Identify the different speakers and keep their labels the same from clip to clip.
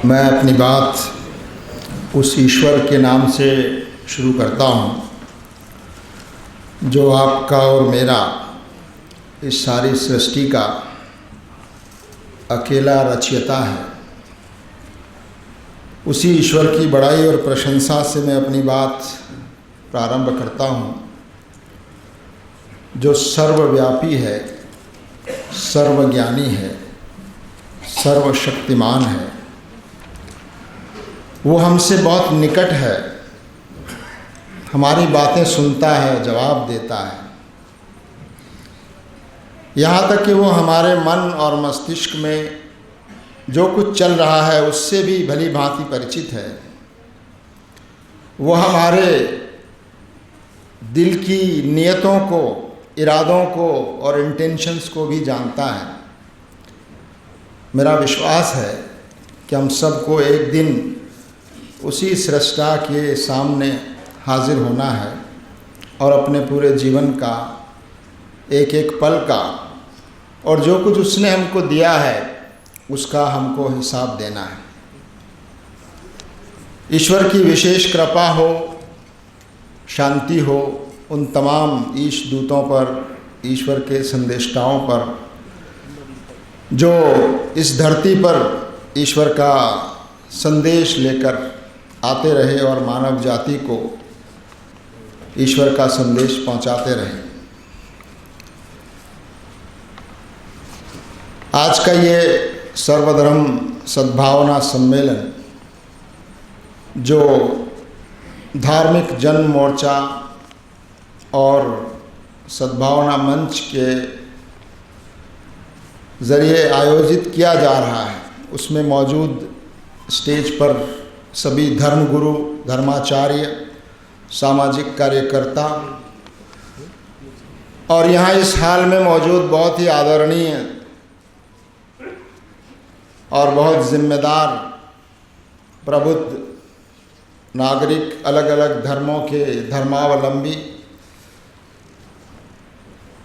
Speaker 1: मैं अपनी बात उस ईश्वर के नाम से शुरू करता हूँ जो आपका और मेरा इस सारी सृष्टि का अकेला रचयिता है। उसी ईश्वर की बड़ाई और प्रशंसा से मैं अपनी बात प्रारंभ करता हूँ जो सर्वव्यापी है, सर्वज्ञानी है, सर्वशक्तिमान है। वो हमसे बहुत निकट है, हमारी बातें सुनता है, जवाब देता है। यहाँ तक कि वो हमारे मन और मस्तिष्क में जो कुछ चल रहा है उससे भी भली भांति परिचित है। वो हमारे दिल की नियतों को, इरादों को और इंटेंशंस को भी जानता है। मेरा विश्वास है कि हम सबको एक दिन उसी सृष्टा के सामने हाजिर होना है और अपने पूरे जीवन का एक एक पल का और जो कुछ उसने हमको दिया है उसका हमको हिसाब देना है। ईश्वर की विशेष कृपा हो, शांति हो उन तमाम ईश दूतों पर, ईश्वर के संदेष्टाओं पर जो इस धरती पर ईश्वर का संदेश लेकर आते रहे और मानव जाति को ईश्वर का संदेश पहुंचाते रहे। आज का ये सर्वधर्म सद्भावना सम्मेलन जो धार्मिक जन मोर्चा और सद्भावना मंच के ज़रिए आयोजित किया जा रहा है, उसमें मौजूद स्टेज पर सभी धर्मगुरु, धर्माचार्य, सामाजिक कार्यकर्ता और यहाँ इस हाल में मौजूद बहुत ही आदरणीय और बहुत जिम्मेदार प्रबुद्ध नागरिक, अलग अलग धर्मों के धर्मावलंबी,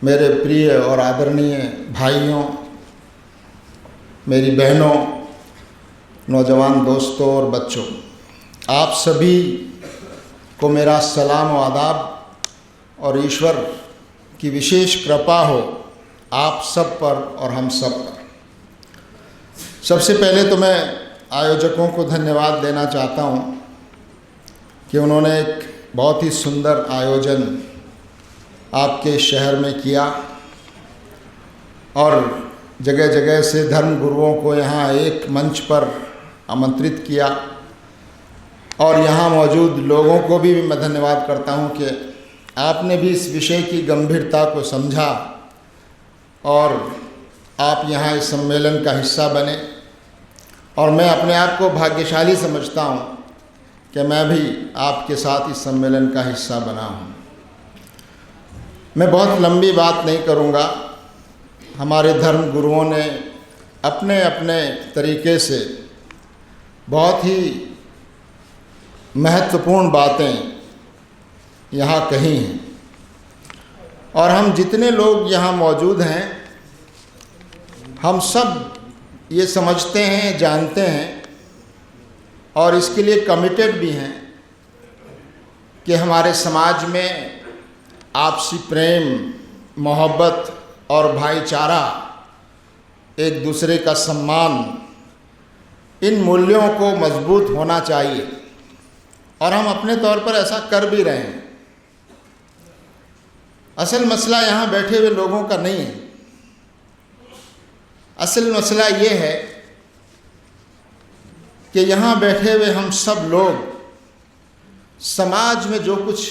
Speaker 1: मेरे प्रिय और आदरणीय भाइयों, मेरी बहनों, नौजवान दोस्तों और बच्चों, आप सभी को मेरा सलाम व आदाब और ईश्वर की विशेष कृपा हो आप सब पर और हम सब पर। सबसे पहले तो मैं आयोजकों को धन्यवाद देना चाहता हूँ कि उन्होंने एक बहुत ही सुंदर आयोजन आपके शहर में किया और जगह जगह से धर्म गुरुओं को यहाँ एक मंच पर आमंत्रित किया और यहाँ मौजूद लोगों को भी मैं धन्यवाद करता हूँ कि आपने भी इस विषय की गंभीरता को समझा और आप यहाँ इस सम्मेलन का हिस्सा बने। और मैं अपने आप को भाग्यशाली समझता हूँ कि मैं भी आपके साथ इस सम्मेलन का हिस्सा बना हूँ। मैं बहुत लंबी बात नहीं करूँगा। हमारे धर्म गुरुओं ने अपने अपने तरीके से बहुत ही महत्वपूर्ण बातें यहाँ कही हैं और हम जितने लोग यहाँ मौजूद हैं हम सब ये समझते हैं, जानते हैं और इसके लिए कमिटेड भी हैं कि हमारे समाज में आपसी प्रेम, मोहब्बत और भाईचारा, एक दूसरे का सम्मान, इन मूल्यों को मजबूत होना चाहिए और हम अपने तौर पर ऐसा कर भी रहे हैं। असल मसला यहाँ बैठे हुए लोगों का नहीं है। असल मसला ये है कि यहाँ बैठे हुए हम सब लोग समाज में जो कुछ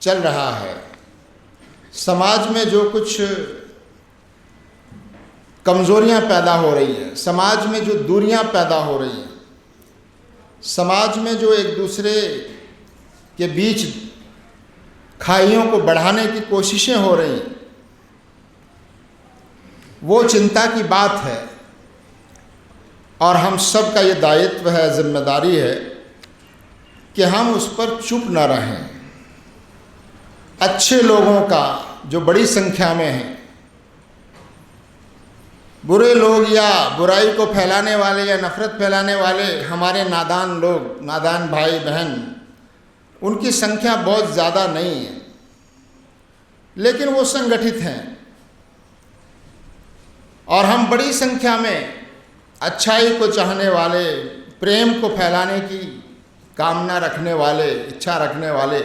Speaker 1: चल रहा है, समाज में जो कुछ कमज़ोरियाँ पैदा हो रही हैं, समाज में जो दूरियाँ पैदा हो रही हैं, समाज में जो एक दूसरे के बीच खाइयों को बढ़ाने की कोशिशें हो रही हैं, वो चिंता की बात है और हम सब का ये दायित्व है, जिम्मेदारी है कि हम उस पर चुप न रहें। अच्छे लोगों का जो बड़ी संख्या में है बुरे लोग या बुराई को फैलाने वाले या नफ़रत फैलाने वाले हमारे नादान लोग, नादान भाई बहन, उनकी संख्या बहुत ज़्यादा नहीं है, लेकिन वो संगठित हैं और हम बड़ी संख्या में अच्छाई को चाहने वाले, प्रेम को फैलाने की कामना रखने वाले, इच्छा रखने वाले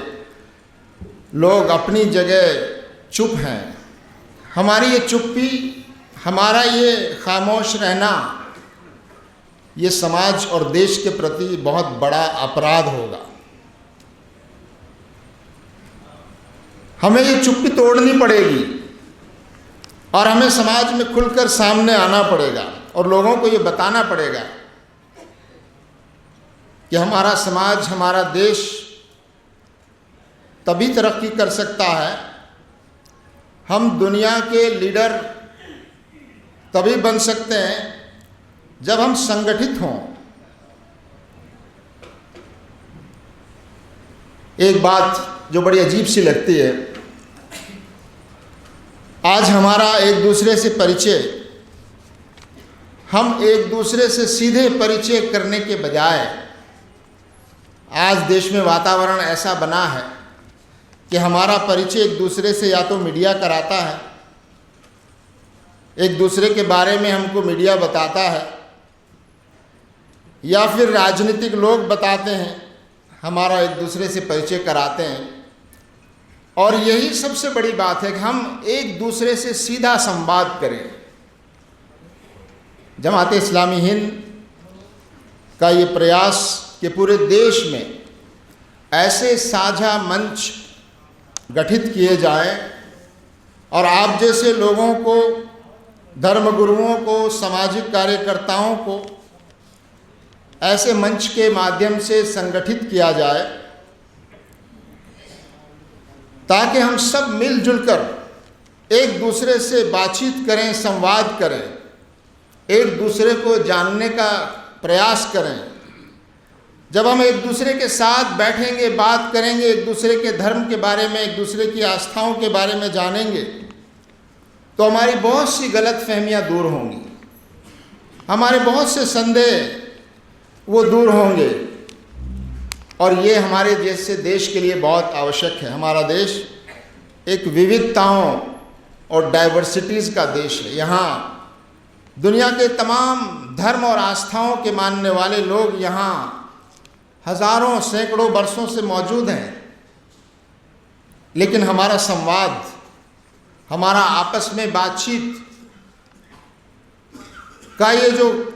Speaker 1: लोग अपनी जगह चुप हैं। हमारी ये चुप्पी, हमारा ये खामोश रहना, ये समाज और देश के प्रति बहुत बड़ा अपराध होगा। हमें ये चुप्पी तोड़नी पड़ेगी और हमें समाज में खुलकर सामने आना पड़ेगा और लोगों को ये बताना पड़ेगा कि हमारा समाज, हमारा देश तभी तरक्की कर सकता है, हम दुनिया के लीडर तभी बन सकते हैं जब हम संगठित हों। एक बात जो बड़ी अजीब सी लगती है, आज हमारा एक दूसरे से परिचय, हम एक दूसरे से सीधे परिचय करने के बजाय आज देश में वातावरण ऐसा बना है कि हमारा परिचय एक दूसरे से या तो मीडिया कराता है, एक दूसरे के बारे में हमको मीडिया बताता है, या फिर राजनीतिक लोग बताते हैं, हमारा एक दूसरे से परिचय कराते हैं। और यही सबसे बड़ी बात है कि हम एक दूसरे से सीधा संवाद करें। जमात इस्लामी हिंद का ये प्रयास कि पूरे देश में ऐसे साझा मंच गठित किए जाएं और आप जैसे लोगों को, धर्मगुरुओं को, सामाजिक कार्यकर्ताओं को ऐसे मंच के माध्यम से संगठित किया जाए ताकि हम सब मिलजुल कर एक दूसरे से बातचीत करें, संवाद करें, एक दूसरे को जानने का प्रयास करें। जब हम एक दूसरे के साथ बैठेंगे, बात करेंगे, एक दूसरे के धर्म के बारे में, एक दूसरे की आस्थाओं के बारे में जानेंगे, तो हमारी बहुत सी गलतफहमियां दूर होंगी, हमारे बहुत से संदेह वो दूर होंगे और ये हमारे जैसे देश के लिए बहुत आवश्यक है। हमारा देश एक विविधताओं और डाइवर्सिटीज़ का देश है। यहाँ दुनिया के तमाम धर्म और आस्थाओं के मानने वाले लोग यहाँ हज़ारों, सैकड़ों वर्षों से मौजूद हैं, लेकिन हमारा संवाद, हमारा आपस में बातचीत का ये जो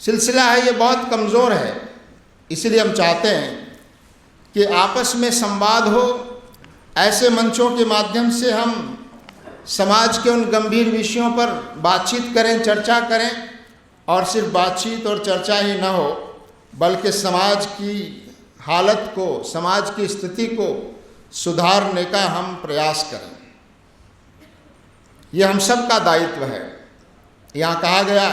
Speaker 1: सिलसिला है, ये बहुत कमज़ोर है। इसलिए हम चाहते हैं कि आपस में संवाद हो, ऐसे मंचों के माध्यम से हम समाज के उन गंभीर विषयों पर बातचीत करें, चर्चा करें, और सिर्फ बातचीत और चर्चा ही ना हो बल्कि समाज की हालत को, समाज की स्थिति को सुधारने का हम प्रयास करें। ये हम सब का दायित्व है। यहाँ कहा गया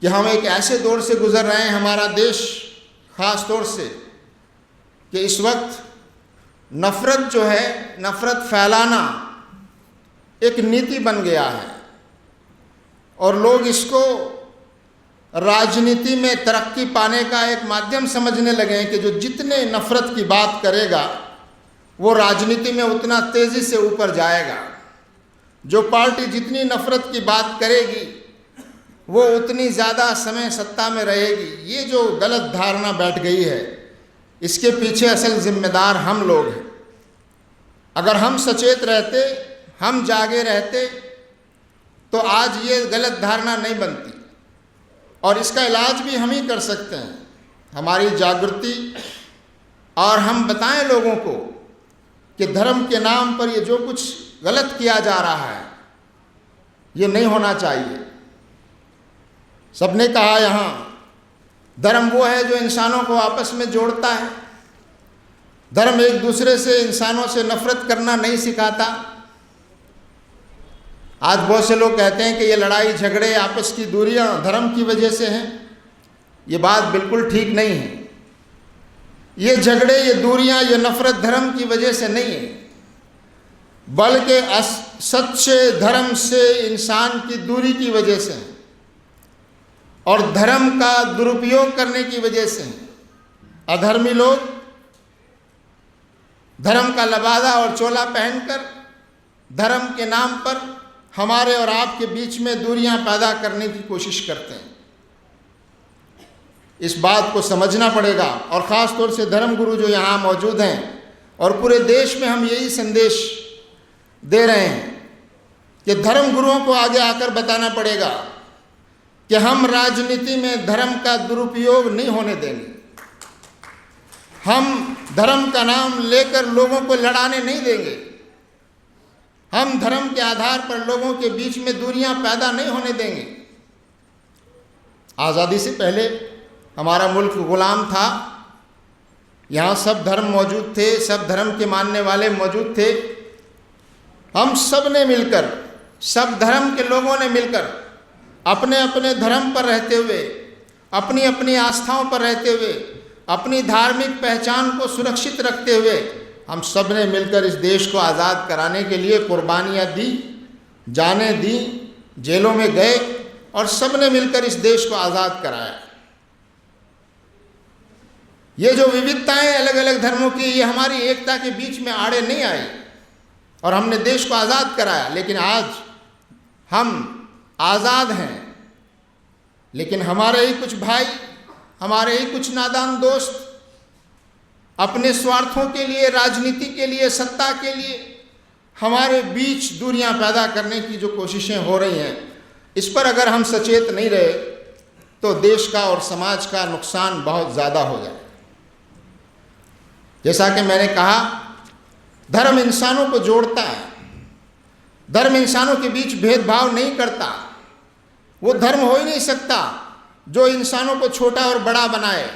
Speaker 1: कि हम एक ऐसे दौर से गुजर रहे हैं, हमारा देश ख़ास तौर से, कि इस वक्त नफ़रत जो है, नफ़रत फैलाना एक नीति बन गया है और लोग इसको राजनीति में तरक्की पाने का एक माध्यम समझने लगे हैं कि जो जितने नफ़रत की बात करेगा वो राजनीति में उतना तेज़ी से ऊपर जाएगा, जो पार्टी जितनी नफ़रत की बात करेगी वो उतनी ज़्यादा समय सत्ता में रहेगी। ये जो गलत धारणा बैठ गई है, इसके पीछे असल जिम्मेदार हम लोग हैं। अगर हम सचेत रहते, हम जागे रहते, तो आज ये गलत धारणा नहीं बनती और इसका इलाज भी हम ही कर सकते हैं। हमारी जागृति, और हम बताएं लोगों को कि धर्म के नाम पर ये जो कुछ गलत किया जा रहा है ये नहीं होना चाहिए। सबने कहा यहाँ धर्म वो है जो इंसानों को आपस में जोड़ता है। धर्म एक दूसरे से, इंसानों से नफ़रत करना नहीं सिखाता। आज बहुत से लोग कहते हैं कि ये लड़ाई झगड़े, आपस की दूरियां धर्म की वजह से हैं। ये बात बिल्कुल ठीक नहीं है। ये झगड़े, ये दूरियां, ये नफ़रत धर्म की वजह से नहीं है, बल्कि सच्चे धर्म से इंसान की दूरी की वजह से और धर्म का दुरुपयोग करने की वजह से अधर्मी लोग धर्म का लबादा और चोला पहनकर धर्म के नाम पर हमारे और आपके बीच में दूरियां पैदा करने की कोशिश करते हैं। इस बात को समझना पड़ेगा और ख़ास तौर से धर्म गुरु जो यहाँ मौजूद हैं और पूरे देश में हम यही संदेश दे रहे हैं कि धर्म गुरुओं को आगे आकर बताना पड़ेगा कि हम राजनीति में धर्म का दुरुपयोग नहीं होने देंगे। हम धर्म का नाम लेकर लोगों को लड़ाने नहीं देंगे। हम धर्म के आधार पर लोगों के बीच में दूरियां पैदा नहीं होने देंगे। आज़ादी से पहले हमारा मुल्क गुलाम था। यहाँ सब धर्म मौजूद थे, सब धर्म के मानने वाले मौजूद थे। हम सब ने मिलकर, सब धर्म के लोगों ने मिलकर अपने अपने धर्म पर रहते हुए, अपनी अपनी आस्थाओं पर रहते हुए, अपनी धार्मिक पहचान को सुरक्षित रखते हुए हम सब ने मिलकर इस देश को आज़ाद कराने के लिए कुर्बानियाँ दी, जानें दी, जेलों में गए और सब ने मिलकर इस देश को आज़ाद कराया। ये जो विविधताएं अलग अलग धर्मों की, ये हमारी एकता के बीच में आड़े नहीं आई और हमने देश को आज़ाद कराया। लेकिन आज हम आज़ाद हैं, लेकिन हमारे ही कुछ भाई, हमारे ही कुछ नादान दोस्त अपने स्वार्थों के लिए, राजनीति के लिए, सत्ता के लिए हमारे बीच दूरियां पैदा करने की जो कोशिशें हो रही हैं, इस पर अगर हम सचेत नहीं रहे तो देश का और समाज का नुकसान बहुत ज़्यादा हो जाए। जैसा कि मैंने कहा, धर्म इंसानों को जोड़ता है। धर्म इंसानों के बीच भेदभाव नहीं करता। वो धर्म हो ही नहीं सकता जो इंसानों को छोटा और बड़ा बनाए,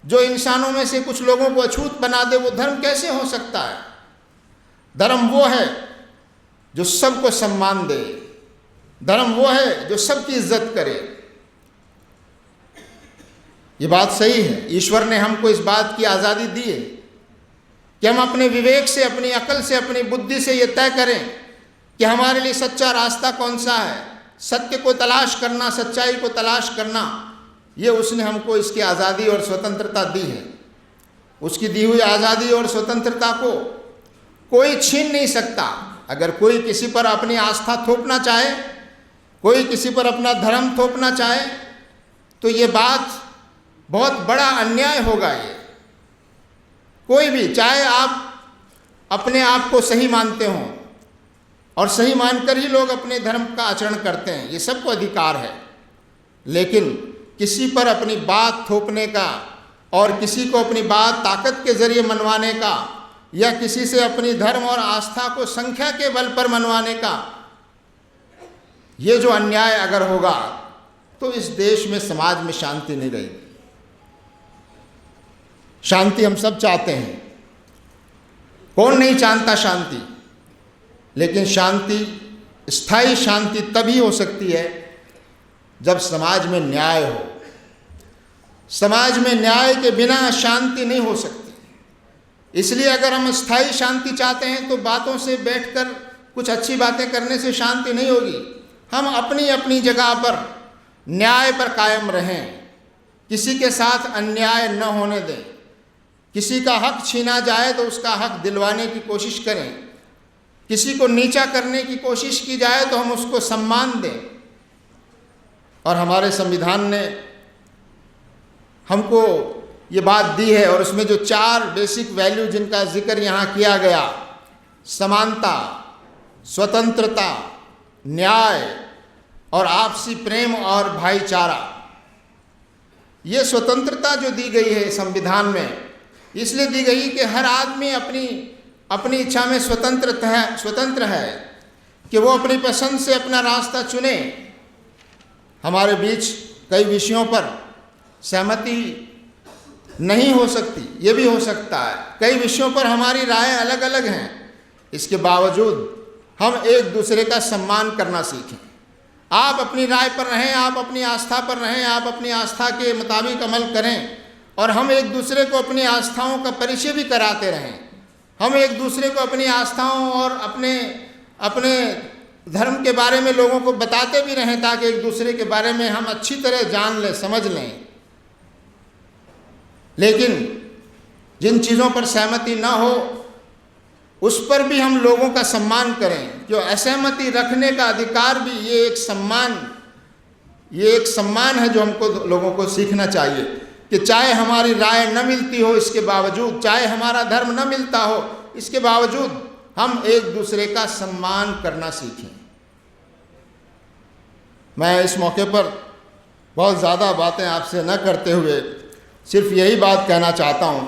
Speaker 1: जो इंसानों में से कुछ लोगों को अछूत बना दे। वो धर्म कैसे हो सकता है? धर्म वो है जो सबको सम्मान दे। धर्म वो है जो सबकी इज्जत करे। ये बात सही है। ईश्वर ने हमको इस बात की आज़ादी दी है कि हम अपने विवेक से, अपनी अकल से, अपनी बुद्धि से ये तय करें कि हमारे लिए सच्चा रास्ता कौन सा है। सत्य को तलाश करना, सच्चाई को तलाश करना, ये उसने हमको इसकी आज़ादी और स्वतंत्रता दी है। उसकी दी हुई आज़ादी और स्वतंत्रता को कोई छीन नहीं सकता। अगर कोई किसी पर अपनी आस्था थोपना चाहे, कोई किसी पर अपना धर्म थोपना चाहे, तो ये बात बहुत बड़ा अन्याय होगा। ये कोई भी, चाहे आप अपने आप को सही मानते हों, और सही मानकर ही लोग अपने धर्म का आचरण करते हैं, ये सबको अधिकार है। लेकिन किसी पर अपनी बात थोपने का और किसी को अपनी बात ताकत के ज़रिए मनवाने का या किसी से अपनी धर्म और आस्था को संख्या के बल पर मनवाने का, ये जो अन्याय अगर होगा तो इस देश में, समाज में शांति नहीं रहेगी। शांति हम सब चाहते हैं, कौन नहीं चाहता शांति? लेकिन शांति, स्थायी शांति तभी हो सकती है जब समाज में न्याय हो। समाज में न्याय के बिना शांति नहीं हो सकती। इसलिए अगर हम स्थायी शांति चाहते हैं तो बातों से बैठकर कुछ अच्छी बातें करने से शांति नहीं होगी। हम अपनी अपनी जगह पर न्याय पर कायम रहें, किसी के साथ अन्याय न होने दें। किसी का हक छीना जाए तो उसका हक दिलवाने की कोशिश करें। किसी को नीचा करने की कोशिश की जाए तो हम उसको सम्मान दें। और हमारे संविधान ने हमको ये बात दी है, और उसमें जो 4 बेसिक वैल्यू जिनका जिक्र यहाँ किया गया, समानता, स्वतंत्रता, न्याय और आपसी प्रेम और भाईचारा, ये स्वतंत्रता जो दी गई है संविधान में, इसलिए दी गई कि हर आदमी अपनी इच्छा में स्वतंत्र है कि वो अपनी पसंद से अपना रास्ता चुने। हमारे बीच कई विषयों पर सहमति नहीं हो सकती, ये भी हो सकता है। कई विषयों पर हमारी राय अलग अलग हैं। इसके बावजूद हम एक दूसरे का सम्मान करना सीखें। आप अपनी राय पर रहें, आप अपनी आस्था पर रहें, आप अपनी आस्था के मुताबिक अमल करें, और हम एक दूसरे को अपनी आस्थाओं का परिचय भी कराते रहें। हम एक दूसरे को अपनी आस्थाओं और अपने अपने धर्म के बारे में लोगों को बताते भी रहें ताकि एक दूसरे के बारे में हम अच्छी तरह जान लें, समझ लें। लेकिन जिन चीज़ों पर सहमति ना हो उस पर भी हम लोगों का सम्मान करें। जो असहमति रखने का अधिकार भी ये एक सम्मान है जो हमको लोगों को सीखना चाहिए कि चाहे हमारी राय न मिलती हो इसके बावजूद, चाहे हमारा धर्म न मिलता हो इसके बावजूद हम एक दूसरे का सम्मान करना सीखें। मैं इस मौके पर बहुत ज़्यादा बातें आपसे न करते हुए सिर्फ यही बात कहना चाहता हूँ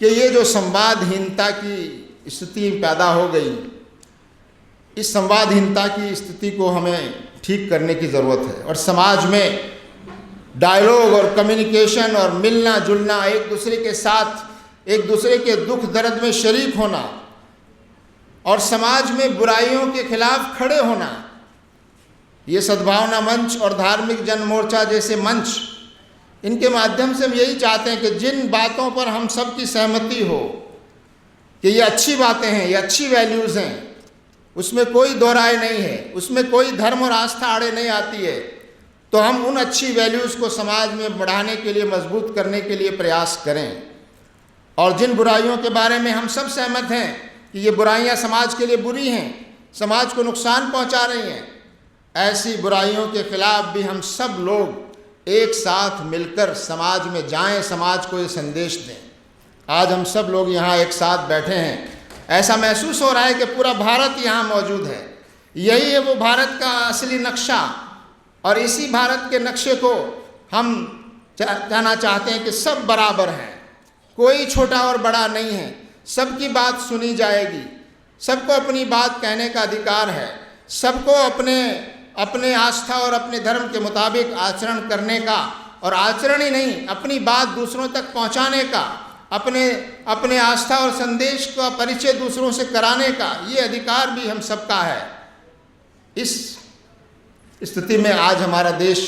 Speaker 1: कि ये जो संवादहीनता की स्थिति पैदा हो गई, इस संवादहीनता की स्थिति को हमें ठीक करने की ज़रूरत है। और समाज में डायलॉग और कम्युनिकेशन और मिलना जुलना, एक दूसरे के साथ एक दूसरे के दुख दर्द में शरीक होना और समाज में बुराइयों के खिलाफ खड़े होना, ये सद्भावना मंच और धार्मिक जन मोर्चा जैसे मंच, इनके माध्यम से हम यही चाहते हैं कि जिन बातों पर हम सब की सहमति हो कि ये अच्छी बातें हैं, ये अच्छी वैल्यूज़ हैं, उसमें कोई दो राय नहीं है, उसमें कोई धर्म और आस्था आड़े नहीं आती है, तो हम उन अच्छी वैल्यूज़ को समाज में बढ़ाने के लिए, मजबूत करने के लिए प्रयास करें। और जिन बुराइयों के बारे में हम सब सहमत हैं कि ये बुराइयां समाज के लिए बुरी हैं, समाज को नुकसान पहुंचा रही हैं, ऐसी बुराइयों के खिलाफ भी हम सब लोग एक साथ मिलकर समाज में जाएं, समाज को ये संदेश दें। आज हम सब लोग यहाँ एक साथ बैठे हैं, ऐसा महसूस हो रहा है कि पूरा भारत यहाँ मौजूद है। यही है वो भारत का असली नक्शा, और इसी भारत के नक्शे को हम कहना चाहते हैं कि सब बराबर हैं, कोई छोटा और बड़ा नहीं है, सबकी बात सुनी जाएगी, सबको अपनी बात कहने का अधिकार है, सबको अपने आस्था और अपने धर्म के मुताबिक आचरण करने का, और आचरण ही नहीं अपनी बात दूसरों तक पहुंचाने का, अपने आस्था और संदेश का परिचय दूसरों से कराने का, ये अधिकार भी हम सबका है। इस स्थिति में आज हमारा देश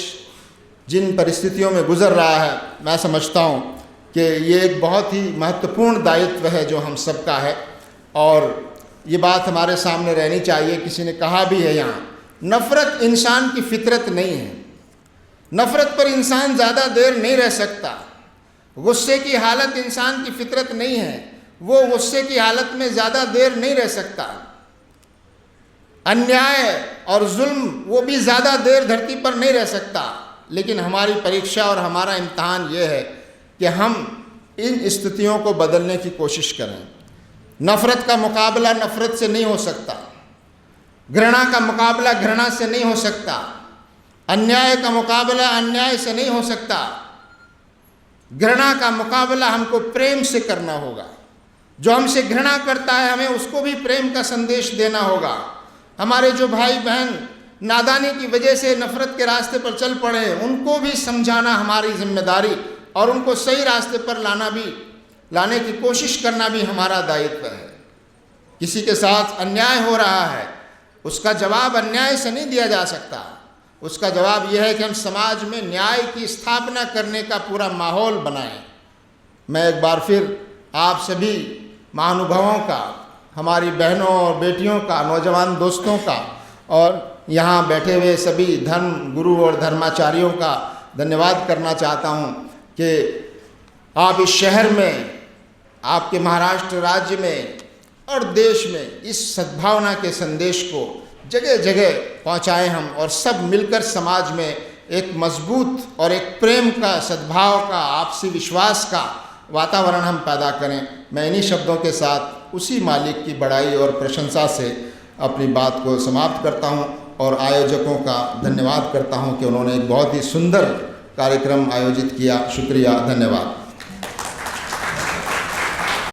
Speaker 1: जिन परिस्थितियों में गुजर रहा है, मैं समझता हूँ कि ये एक बहुत ही महत्वपूर्ण दायित्व है जो हम सबका है, और ये बात हमारे सामने रहनी चाहिए। किसी ने कहा भी है यहाँ, नफ़रत इंसान की फितरत नहीं है, नफ़रत पर इंसान ज़्यादा देर नहीं रह सकता, गुस्से की हालत इंसान की फितरत नहीं है, वो गुस्से की हालत में ज़्यादा देर नहीं रह सकता, अन्याय और जुल्म वो भी ज़्यादा देर धरती पर नहीं रह सकता। लेकिन हमारी परीक्षा और हमारा इम्तहान ये है कि हम इन स्थितियों को बदलने की कोशिश करें। नफ़रत का मुकाबला नफ़रत से नहीं हो सकता, घृणा का मुकाबला घृणा से नहीं हो सकता, अन्याय का मुकाबला अन्याय से नहीं हो सकता, घृणा का मुकाबला हमको प्रेम से करना होगा। जो हमसे घृणा करता है हमें उसको भी प्रेम का संदेश देना होगा। हमारे जो भाई बहन नादानी की वजह से नफ़रत के रास्ते पर चल पड़े हैं, उनको भी समझाना हमारी जिम्मेदारी, और उनको सही रास्ते पर लाने की कोशिश करना भी हमारा दायित्व है। किसी के साथ अन्याय हो रहा है, उसका जवाब अन्याय से नहीं दिया जा सकता, उसका जवाब यह है कि हम समाज में न्याय की स्थापना करने का पूरा माहौल बनाएं। मैं एक बार फिर आप सभी महानुभावों का, हमारी बहनों और बेटियों का, नौजवान दोस्तों का, और यहाँ बैठे हुए सभी धर्म गुरु और धर्माचार्यों का धन्यवाद करना चाहता हूँ कि आप इस शहर में, आपके महाराष्ट्र राज्य में और देश में इस सद्भावना के संदेश को जगह जगह पहुँचाएं हम, और सब मिलकर समाज में एक मजबूत और एक प्रेम का, सद्भाव का, आपसी विश्वास का वातावरण हम पैदा करें। मैं इन्हीं शब्दों के साथ उसी मालिक की बड़ाई और प्रशंसा से अपनी बात को समाप्त करता हूं, और आयोजकों का धन्यवाद करता हूं कि उन्होंने एक बहुत ही सुंदर कार्यक्रम आयोजित किया। शुक्रिया, धन्यवाद।